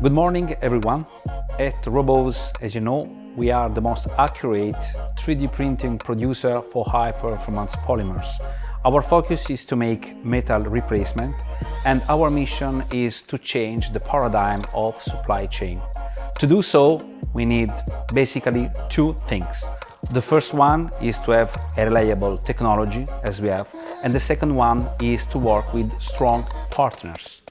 Good morning everyone. At Roboze, as you know, we are the most accurate 3D printing producer for high performance polymers. Our focus is to make metal replacement, and our mission is to change the paradigm of supply chain. To do so, we need basically two things. The first one is to have a reliable technology, as we have, and the second one is to work with strong partners.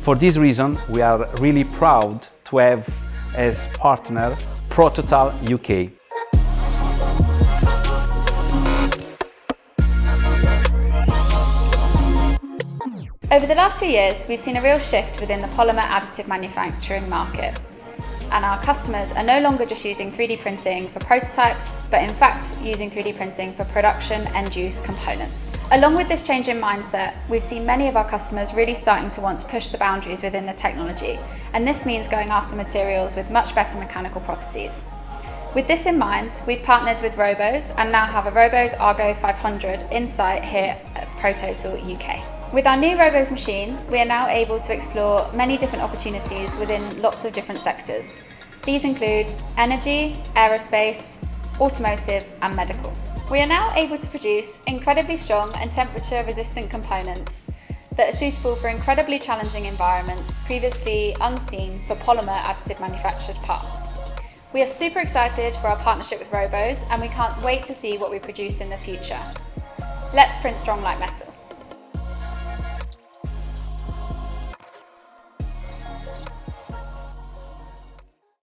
For this reason, we are really proud to have as partner Prototal UK. Over the last few years, we've seen a real shift within the polymer additive manufacturing market. And our customers are no longer just using 3D printing for prototypes, but in fact using 3D printing for production end-use components. Along with this change in mindset, we've seen many of our customers really starting to want to push the boundaries within the technology, and this means going after materials with much better mechanical properties. With this in mind, we've partnered with Roboze and now have a Roboze Argo 500 in site here at Prototal UK. With our new Roboze machine, we are now able to explore many different opportunities within lots of different sectors. These include energy, aerospace, automotive and medical. We are now able to produce incredibly strong and temperature resistant components that are suitable for incredibly challenging environments previously unseen for polymer additive manufactured parts. We are super excited for our partnership with Roboze, and we can't wait to see what we produce in the future. Let's print strong like metal.